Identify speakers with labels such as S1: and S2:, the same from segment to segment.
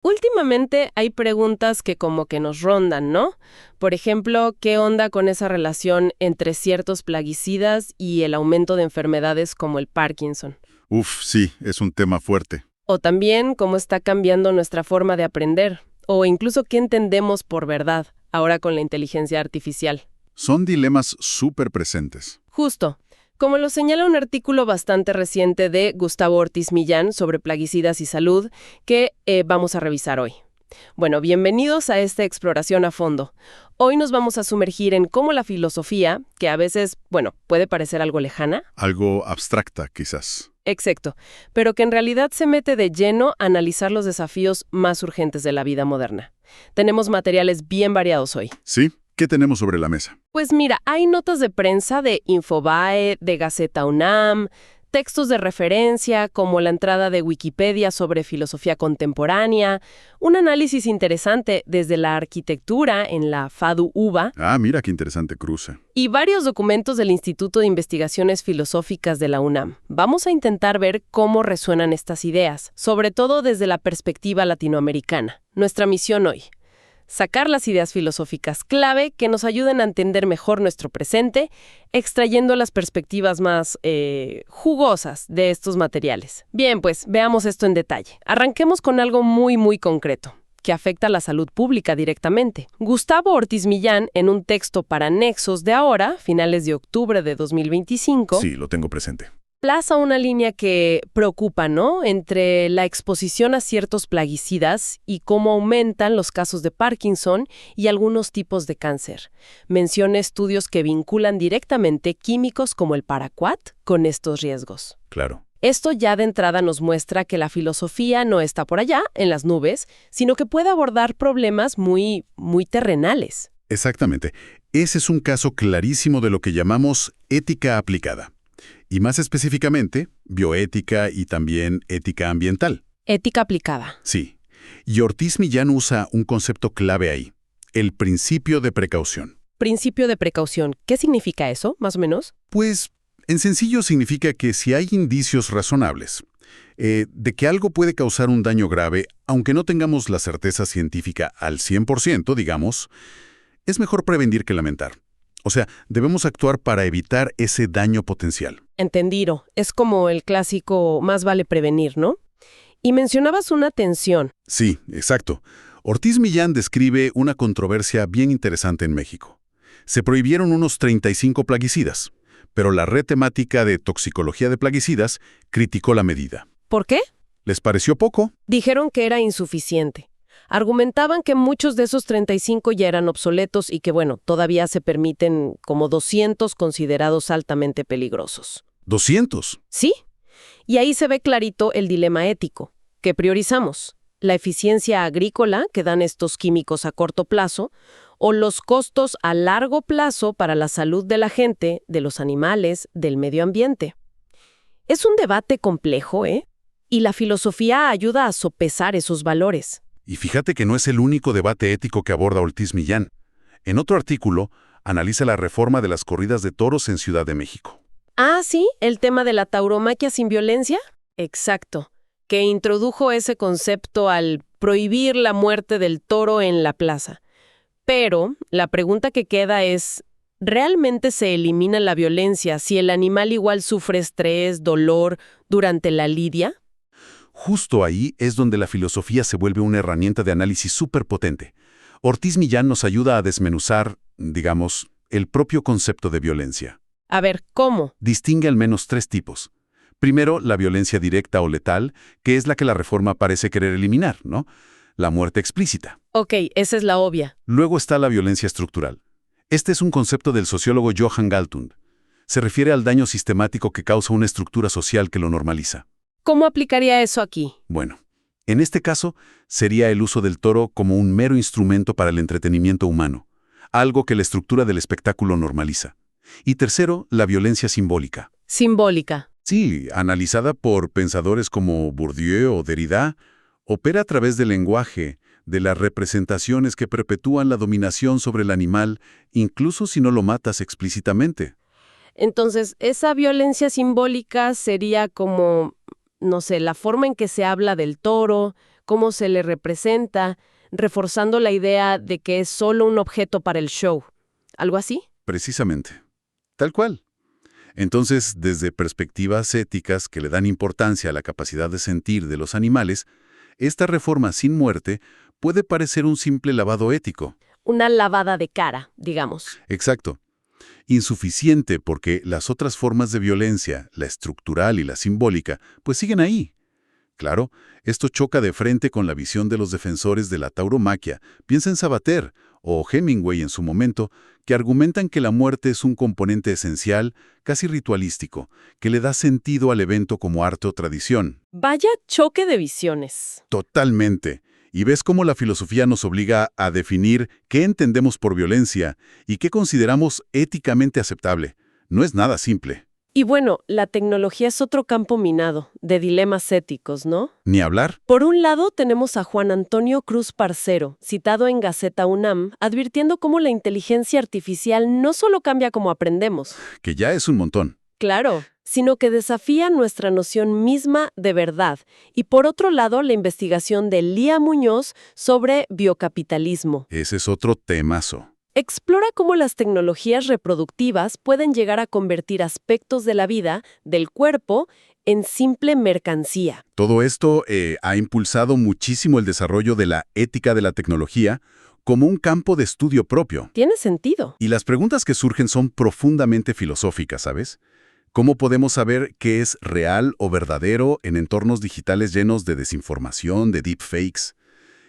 S1: Últimamente hay preguntas que como que nos rondan, ¿no? Por ejemplo, ¿qué onda con esa relación entre ciertos plaguicidas y el aumento de enfermedades como el Parkinson?
S2: Uf, sí, es un tema fuerte.
S1: O también cómo está cambiando nuestra forma de aprender, o incluso qué entendemos por verdad, ahora con la inteligencia artificial.
S2: Son dilemas súper presentes.
S1: Justo, como lo señala un artículo bastante reciente de Gustavo Ortiz Millán sobre plaguicidas y salud, que vamos a revisar hoy. Bueno, bienvenidos a esta exploración a fondo. Hoy nos vamos a sumergir en cómo la filosofía, que a veces, bueno, puede parecer algo lejana.
S2: Algo abstracta, quizás.
S1: Exacto, pero que en realidad se mete de lleno a analizar los desafíos más urgentes de la vida moderna. Tenemos materiales bien variados hoy.
S2: ¿Sí? ¿Qué tenemos sobre la mesa?
S1: Pues mira, hay notas de prensa de Infobae, de Gaceta UNAM, textos de referencia como la entrada de Wikipedia sobre filosofía contemporánea, un análisis interesante desde la arquitectura en la FADU-UBA
S2: Ah, mira qué interesante cruce.
S1: y varios documentos del Instituto de Investigaciones Filosóficas de la UNAM. Vamos a intentar ver cómo resuenan estas ideas, sobre todo desde la perspectiva latinoamericana. Nuestra misión hoy: sacar las ideas filosóficas clave que nos ayuden a entender mejor nuestro presente, extrayendo las perspectivas más jugosas de estos materiales. Bien, pues veamos esto en detalle. Arranquemos con algo muy concreto, que afecta a la salud pública directamente. Gustavo Ortiz Millán, en un texto para Nexos de ahora, finales de octubre de 2025,
S2: Sí, lo tengo presente.
S1: plaza una línea que preocupa, ¿no? Entre la exposición a ciertos plaguicidas y cómo aumentan los casos de Parkinson y algunos tipos de cáncer. Menciona estudios que vinculan directamente químicos como el paraquat con estos riesgos.
S2: Claro.
S1: Esto ya de entrada nos muestra que la filosofía no está por allá, en las nubes, sino que puede abordar problemas muy terrenales.
S2: Exactamente. Ese es un caso clarísimo de lo que llamamos ética aplicada. Y más específicamente, bioética y también ética ambiental.
S1: Ética aplicada.
S2: Sí. Y Ortiz Millán usa un concepto clave ahí, el principio de precaución.
S1: Principio de precaución. ¿Qué significa eso, más o menos?
S2: Pues, en sencillo significa que si hay indicios razonables de que algo puede causar un daño grave, aunque no tengamos la certeza científica al 100%, digamos, es mejor prevenir que lamentar. O sea, debemos actuar para evitar ese daño potencial.
S1: Entendido. Es como el clásico más vale prevenir, ¿no? Y mencionabas una tensión.
S2: Sí, exacto. Ortiz Millán describe una controversia bien interesante en México. Se prohibieron unos 35 plaguicidas, pero la red temática de toxicología de plaguicidas criticó la medida.
S1: ¿Por qué?
S2: ¿Les pareció poco?
S1: Dijeron que era insuficiente. Argumentaban que muchos de esos 35 ya eran obsoletos y que, bueno, todavía se permiten como 200 considerados altamente peligrosos.
S2: ¿200?
S1: ¿Sí? Y ahí se ve clarito el dilema ético. ¿Qué priorizamos? ¿La eficiencia agrícola que dan estos químicos a corto plazo o los costos a largo plazo para la salud de la gente, de los animales, del medio ambiente? Es un debate complejo, ¿eh? Y la filosofía ayuda a sopesar esos valores.
S2: Y fíjate que no es el único debate ético que aborda Ortiz Millán. En otro artículo, analiza la reforma de las corridas de toros en Ciudad de México.
S1: Ah, sí, el tema de la tauromaquia sin violencia. Exacto, que introdujo ese concepto al prohibir la muerte del toro en la plaza. Pero la pregunta que queda es, ¿realmente se elimina la violencia si el animal igual sufre estrés, dolor durante la lidia?
S2: Justo ahí es donde la filosofía se vuelve una herramienta de análisis súper potente. Ortiz Millán nos ayuda a desmenuzar, digamos, el propio concepto de violencia.
S1: A ver, ¿cómo?
S2: Distingue al menos 3 tipos. Primero, la violencia directa o letal, que es la que la reforma parece querer eliminar, ¿no? La muerte explícita.
S1: Ok, esa es la obvia.
S2: Luego está la violencia estructural. Este es un concepto del sociólogo Johan Galtung. Se refiere al daño sistemático que causa una estructura social que lo normaliza.
S1: ¿Cómo aplicaría eso aquí?
S2: Bueno, en este caso, sería el uso del toro como un mero instrumento para el entretenimiento humano, algo que la estructura del espectáculo normaliza. Y tercero, la violencia simbólica.
S1: Simbólica.
S2: Sí, analizada por pensadores como Bourdieu o Derrida, opera a través del lenguaje, de las representaciones que perpetúan la dominación sobre el animal, incluso si no lo matas explícitamente.
S1: Entonces, esa violencia simbólica sería como, no sé, la forma en que se habla del toro, cómo se le representa, reforzando la idea de que es solo un objeto para el show. ¿Algo así?
S2: Precisamente. Tal cual. Entonces, desde perspectivas éticas que le dan importancia a la capacidad de sentir de los animales, esta reforma sin muerte puede parecer un simple lavado ético.
S1: Una lavada de cara, digamos.
S2: Exacto. Insuficiente porque las otras formas de violencia, la estructural y la simbólica, pues siguen ahí. Claro, esto choca de frente con la visión de los defensores de la tauromaquia. Piensa en Sabater o Hemingway en su momento, que argumentan que la muerte es un componente esencial, casi ritualístico, que le da sentido al evento como arte o tradición.
S1: Vaya choque de visiones.
S2: Totalmente. Y ves cómo la filosofía nos obliga a definir qué entendemos por violencia y qué consideramos éticamente aceptable. No es nada simple.
S1: Y bueno, la tecnología es otro campo minado, de dilemas éticos, ¿no?
S2: Ni hablar.
S1: Por un lado, tenemos a Juan Antonio Cruz Parcero, citado en Gaceta UNAM, advirtiendo cómo la inteligencia artificial no solo cambia cómo aprendemos,
S2: Que ya es un montón.
S1: claro, sino que desafía nuestra noción misma de verdad. Y por otro lado, la investigación de Lía Muñoz sobre biocapitalismo.
S2: Ese es otro temazo.
S1: Explora cómo las tecnologías reproductivas pueden llegar a convertir aspectos de la vida, del cuerpo, en simple mercancía.
S2: Todo esto ha impulsado muchísimo el desarrollo de la ética de la tecnología como un campo de estudio propio.
S1: Tiene sentido.
S2: Y las preguntas que surgen son profundamente filosóficas, ¿sabes? ¿Cómo podemos saber qué es real o verdadero en entornos digitales llenos de desinformación, de deepfakes?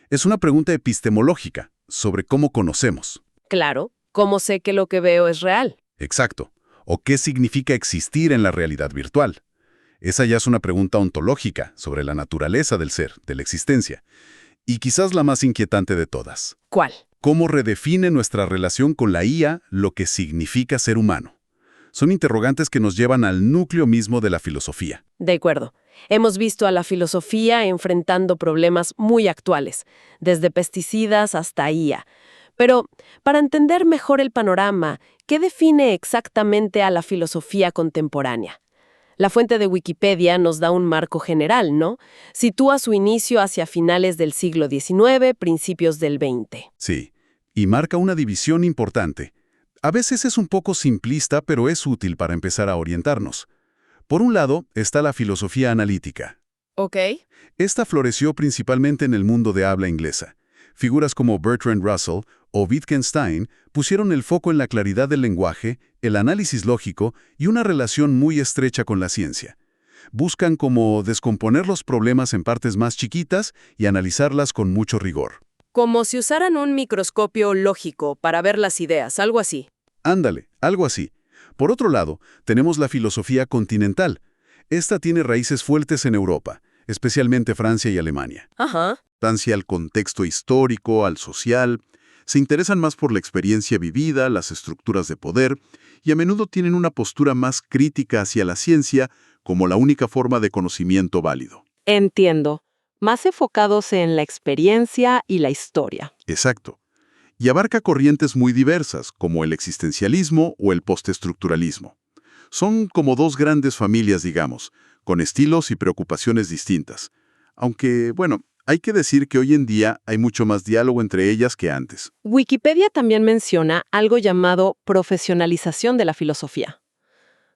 S2: Es una pregunta epistemológica sobre cómo conocemos.
S1: Claro, ¿cómo sé que lo que veo es real?
S2: Exacto. ¿O qué significa existir en la realidad virtual? Esa ya es una pregunta ontológica sobre la naturaleza del ser, de la existencia. Y quizás la más inquietante de todas.
S1: ¿Cuál?
S2: ¿Cómo redefine nuestra relación con la IA lo que significa ser humano? Son interrogantes que nos llevan al núcleo mismo de la filosofía.
S1: De acuerdo. Hemos visto a la filosofía enfrentando problemas muy actuales, desde pesticidas hasta IA. Pero, para entender mejor el panorama, ¿qué define exactamente a la filosofía contemporánea? La fuente de Wikipedia nos da un marco general, ¿no? Sitúa su inicio hacia finales del siglo XIX, principios del XX.
S2: Sí, y marca una división importante. A veces es un poco simplista, pero es útil para empezar a orientarnos. Por un lado, está la filosofía analítica.
S1: ¿Ok?
S2: Esta floreció principalmente en el mundo de habla inglesa. Figuras como Bertrand Russell o Wittgenstein pusieron el foco en la claridad del lenguaje, el análisis lógico y una relación muy estrecha con la ciencia. Buscan como descomponer los problemas en partes más chiquitas y analizarlas con mucho rigor.
S1: Como si usaran un microscopio lógico para ver las ideas, algo así.
S2: Ándale, algo así. Por otro lado, tenemos la filosofía continental. Esta tiene raíces fuertes en Europa, especialmente Francia y Alemania.
S1: Ajá.
S2: Importancia al contexto histórico, al social, se interesan más por la experiencia vivida, las estructuras de poder, y a menudo tienen una postura más crítica hacia la ciencia como la única forma de conocimiento válido.
S1: Entiendo. Más enfocados en la experiencia y la historia.
S2: Exacto. Y abarca corrientes muy diversas, como el existencialismo o el postestructuralismo. Son como dos grandes familias, digamos, con estilos y preocupaciones distintas. Aunque, bueno, hay que decir que hoy en día hay mucho más diálogo entre ellas que antes.
S1: Wikipedia también menciona algo llamado profesionalización de la filosofía.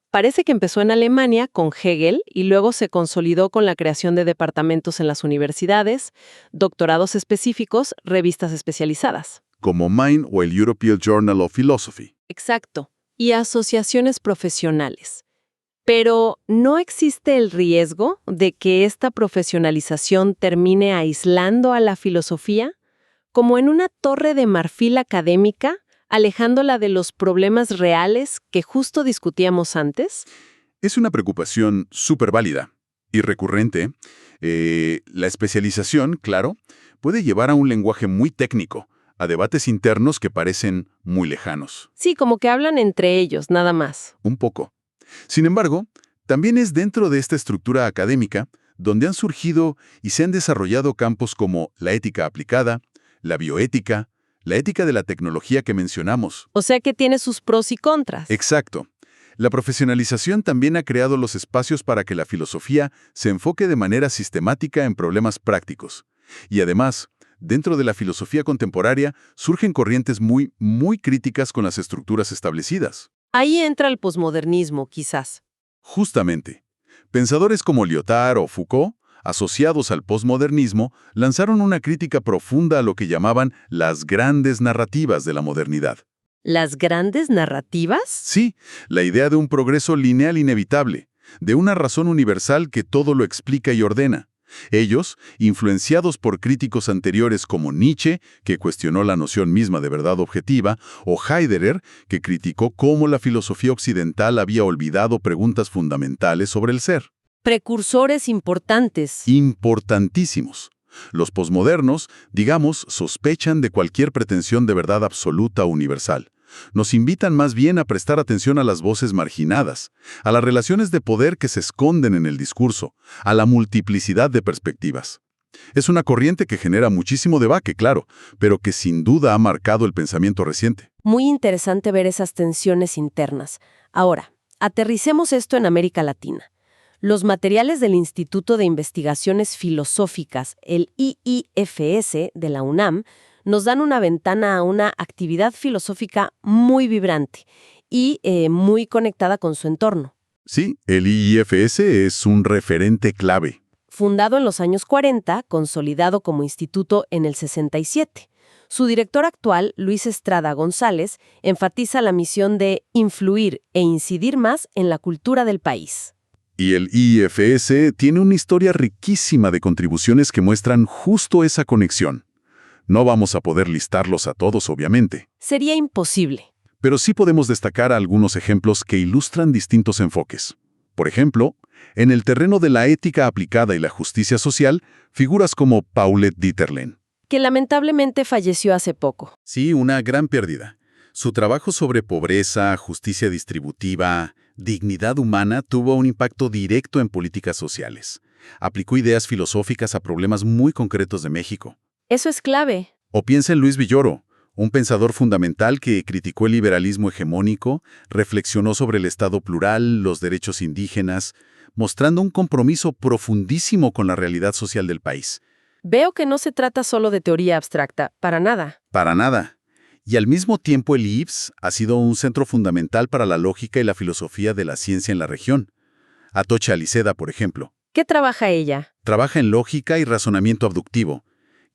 S1: Parece que empezó en Alemania con Hegel y luego se consolidó con la creación de departamentos en las universidades, doctorados específicos, revistas especializadas.
S2: Como Mind o el European Journal of Philosophy.
S1: Exacto. Y asociaciones profesionales. Pero, ¿no existe el riesgo de que esta profesionalización termine aislando a la filosofía? Como en una torre de marfil académica, alejándola de los problemas reales que justo discutíamos antes?
S2: Es una preocupación súper válida y recurrente. La especialización, claro, puede llevar a un lenguaje muy técnico, a debates internos que parecen muy lejanos.
S1: Sí, como que hablan entre ellos, nada más.
S2: Un poco. Sin embargo, también es dentro de esta estructura académica donde han surgido y se han desarrollado campos como la ética aplicada, la bioética, la ética de la tecnología que mencionamos.
S1: O sea que tiene sus pros y contras.
S2: Exacto. La profesionalización también ha creado los espacios para que la filosofía se enfoque de manera sistemática en problemas prácticos, Y además, dentro de la filosofía contemporánea surgen corrientes muy críticas con las estructuras establecidas.
S1: Ahí entra el posmodernismo, quizás.
S2: Justamente, pensadores como Lyotard o Foucault, asociados al posmodernismo, lanzaron una crítica profunda a lo que llamaban las grandes narrativas de la modernidad.
S1: ¿Las grandes narrativas?
S2: Sí, la idea de un progreso lineal inevitable, de una razón universal que todo lo explica y ordena. Ellos, influenciados por críticos anteriores como Nietzsche, que cuestionó la noción misma de verdad objetiva, o Heidegger, que criticó cómo la filosofía occidental había olvidado preguntas fundamentales sobre el ser.
S1: Precursores importantes.
S2: Importantísimos. Los posmodernos, digamos, sospechan de cualquier pretensión de verdad absoluta o universal. Nos invitan más bien a prestar atención a las voces marginadas, a las relaciones de poder que se esconden en el discurso, a la multiplicidad de perspectivas. Es una corriente que genera muchísimo debate, claro, pero que sin duda ha marcado el pensamiento reciente.
S1: Muy interesante ver esas tensiones internas. Ahora, aterricemos esto en América Latina. Los materiales del Instituto de Investigaciones Filosóficas, el IIFS de la UNAM, nos dan una ventana a una actividad filosófica muy vibrante y muy conectada con su entorno.
S2: Sí, el IIFS es un referente clave.
S1: Fundado en los años 40, consolidado como instituto en el 67. Su director actual, Luis Estrada González, enfatiza la misión de influir e incidir más en la cultura del país.
S2: Y el IIFS tiene una historia riquísima de contribuciones que muestran justo esa conexión. No vamos a poder listarlos a todos, obviamente.
S1: Sería imposible.
S2: Pero sí podemos destacar algunos ejemplos que ilustran distintos enfoques. Por ejemplo, en el terreno de la ética aplicada y la justicia social, figuras como Paulette Dieterlen.
S1: Que lamentablemente falleció hace poco.
S2: Sí, una gran pérdida. Su trabajo sobre pobreza, justicia distributiva, dignidad humana tuvo un impacto directo en políticas sociales. Aplicó ideas filosóficas a problemas muy concretos de México.
S1: Eso es clave.
S2: O piensa en Luis Villoro, un pensador fundamental que criticó el liberalismo hegemónico, reflexionó sobre el Estado plural, los derechos indígenas, mostrando un compromiso profundísimo con la realidad social del país.
S1: Veo que no se trata solo de teoría abstracta, para nada.
S2: Para nada. Y al mismo tiempo el IIFS ha sido un centro fundamental para la lógica y la filosofía de la ciencia en la región. Atocha Aliceda, por ejemplo.
S1: ¿Qué trabaja ella?
S2: Trabaja en lógica y razonamiento abductivo,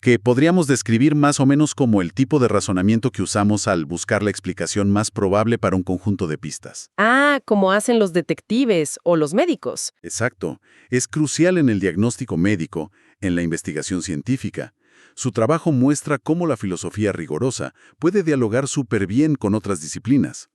S2: que podríamos describir más o menos como el tipo de razonamiento que usamos al buscar la explicación más probable para un conjunto de pistas.
S1: Ah, como hacen los detectives o los médicos.
S2: Exacto. Es crucial en el diagnóstico médico, en la investigación científica. Su trabajo muestra cómo la filosofía rigurosa puede dialogar súper bien con otras disciplinas.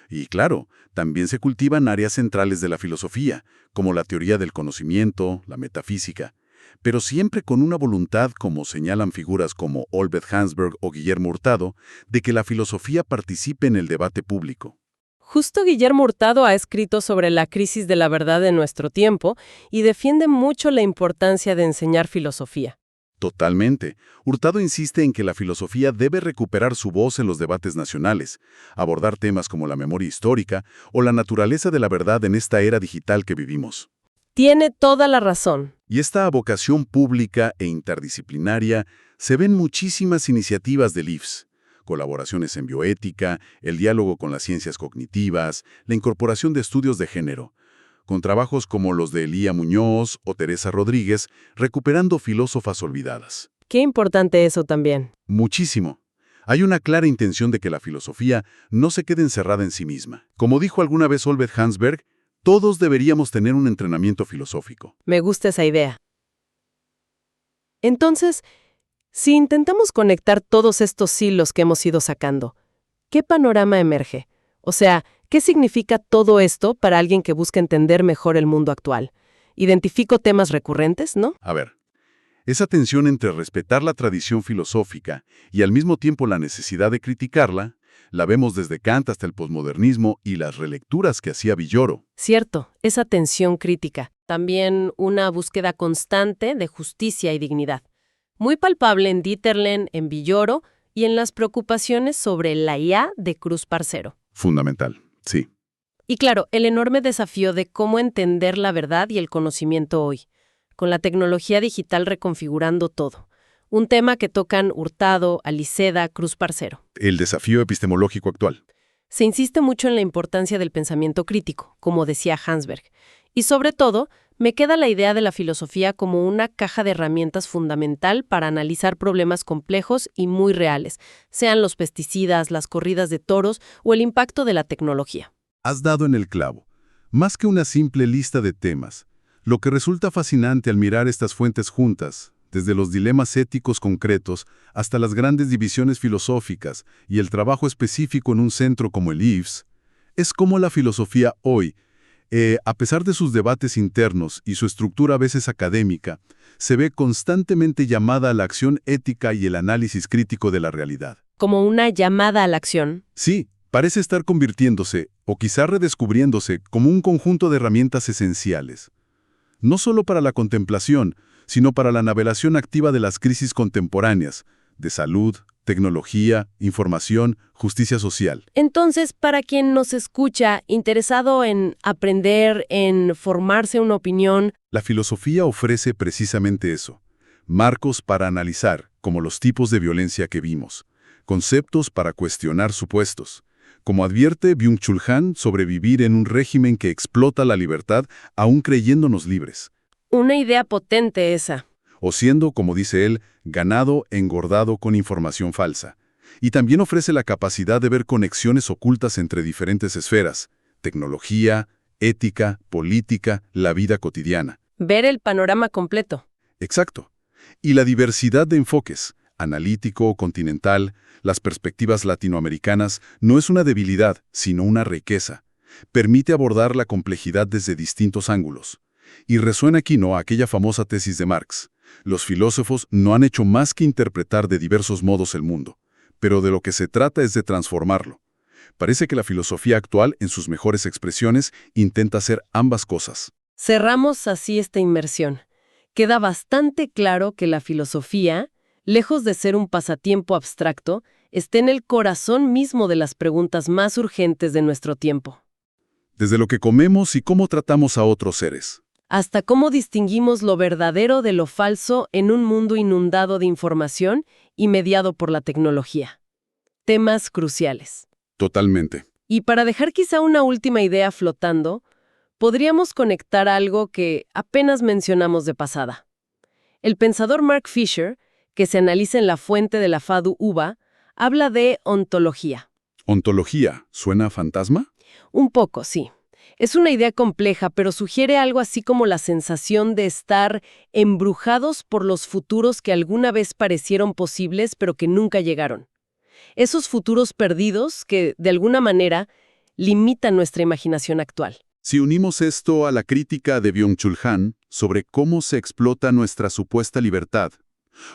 S2: Y claro, también se cultivan áreas centrales de la filosofía, como la teoría del conocimiento, la metafísica, pero siempre con una voluntad, como señalan figuras como Olbeth Hansberg o Guillermo Hurtado, de que la filosofía participe en el debate público.
S1: Justo Guillermo Hurtado ha escrito sobre la crisis de la verdad en nuestro tiempo y defiende mucho la importancia de enseñar filosofía.
S2: Totalmente. Hurtado insiste en que la filosofía debe recuperar su voz en los debates nacionales, abordar temas como la memoria histórica o la naturaleza de la verdad en esta era digital que vivimos.
S1: Tiene toda la razón.
S2: Y esta vocación pública e interdisciplinaria se ven muchísimas iniciativas del IIFS. Colaboraciones en bioética, el diálogo con las ciencias cognitivas, la incorporación de estudios de género, con trabajos como los de Elía Muñoz o Teresa Rodríguez, recuperando filósofas olvidadas.
S1: Qué importante eso también.
S2: Muchísimo. Hay una clara intención de que la filosofía no se quede encerrada en sí misma. Como dijo alguna vez Olbeth Hansberg, todos deberíamos tener un entrenamiento filosófico.
S1: Me gusta esa idea. Entonces, si intentamos conectar todos estos hilos que hemos ido sacando, ¿qué panorama emerge? O sea, ¿qué significa todo esto para alguien que busca entender mejor el mundo actual? Identifico temas recurrentes, ¿no?
S2: A ver, esa tensión entre respetar la tradición filosófica y al mismo tiempo la necesidad de criticarla, la vemos desde Kant hasta el posmodernismo y las relecturas que hacía Villoro.
S1: Cierto, esa tensión crítica. También una búsqueda constante de justicia y dignidad. Muy palpable en Dieterlen, en Villoro y en las preocupaciones sobre la IA de Cruz Parcero.
S2: Fundamental, sí.
S1: Y claro, el enorme desafío de cómo entender la verdad y el conocimiento hoy, con la tecnología digital reconfigurando todo. un tema que tocan Hurtado, Aliceda, Cruz Parcero.
S2: El desafío epistemológico actual.
S1: Se insiste mucho en la importancia del pensamiento crítico, como decía Hansberg, y sobre todo, me queda la idea de la filosofía como una caja de herramientas fundamental para analizar problemas complejos y muy reales, sean los pesticidas, las corridas de toros o el impacto de la tecnología.
S2: Has dado en el clavo. Más que una simple lista de temas, lo que resulta fascinante al mirar estas fuentes juntas, desde los dilemas éticos concretos hasta las grandes divisiones filosóficas y el trabajo específico en un centro como el IFS, es cómo la filosofía hoy, a pesar de sus debates internos y su estructura a veces académica, se ve constantemente llamada a la acción ética y el análisis crítico de la realidad.
S1: Como una llamada a la acción.
S2: Sí, parece estar convirtiéndose, o quizá redescubriéndose, como un conjunto de herramientas esenciales. No solo para la contemplación, sino para la navelación activa de las crisis contemporáneas, de salud, tecnología, información, justicia social.
S1: Entonces, para quien nos escucha, interesado en aprender, en formarse una opinión,
S2: La filosofía ofrece precisamente eso. Marcos para analizar, como los tipos de violencia que vimos. Conceptos para cuestionar supuestos. Como advierte Byung-Chul Han sobre vivir en un régimen que explota la libertad aún creyéndonos libres.
S1: una idea potente esa.
S2: O siendo, como dice él, ganado engordado con información falsa. Y también ofrece la capacidad de ver conexiones ocultas entre diferentes esferas, tecnología, ética, política, la vida cotidiana.
S1: Ver el panorama completo.
S2: Exacto. Y la diversidad de enfoques, analítico, continental, las perspectivas latinoamericanas, no es una debilidad, sino una riqueza. Permite abordar la complejidad desde distintos ángulos. Y resuena aquí, ¿no?, aquella famosa tesis de Marx. Los filósofos no han hecho más que interpretar de diversos modos el mundo, pero de lo que se trata es de transformarlo. Parece que la filosofía actual, en sus mejores expresiones, intenta hacer ambas cosas.
S1: Cerramos así esta inmersión. Queda bastante claro que la filosofía, lejos de ser un pasatiempo abstracto, está en el corazón mismo de las preguntas más urgentes de nuestro tiempo.
S2: Desde lo que comemos y cómo tratamos a otros seres.
S1: Hasta cómo distinguimos lo verdadero de lo falso en un mundo inundado de información y mediado por la tecnología. Temas cruciales.
S2: Totalmente.
S1: Y para dejar quizá una última idea flotando, podríamos conectar algo que apenas mencionamos de pasada. El pensador Mark Fisher, que se analiza en la fuente de la Fadu Uva, habla de ontología.
S2: ¿Ontología suena a fantasma?
S1: Un poco, sí. Es una idea compleja, pero sugiere algo así como la sensación de estar embrujados por los futuros que alguna vez parecieron posibles, pero que nunca llegaron. Esos futuros perdidos que, de alguna manera, limitan nuestra imaginación actual.
S2: Si unimos esto a la crítica de Byung-Chul Han sobre cómo se explota nuestra supuesta libertad,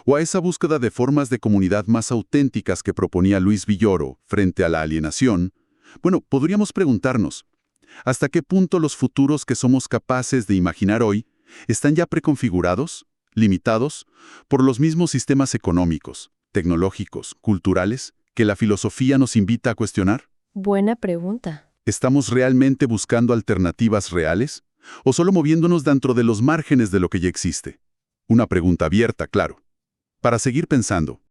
S2: o a esa búsqueda de formas de comunidad más auténticas que proponía Luis Villoro frente a la alienación, bueno, podríamos preguntarnos, ¿hasta qué punto los futuros que somos capaces de imaginar hoy están ya preconfigurados, limitados, por los mismos sistemas económicos, tecnológicos, culturales, que la filosofía nos invita a cuestionar?
S1: Buena pregunta.
S2: ¿Estamos realmente buscando alternativas reales? ¿O solo moviéndonos dentro de los márgenes de lo que ya existe? Una pregunta abierta, claro. Para seguir pensando,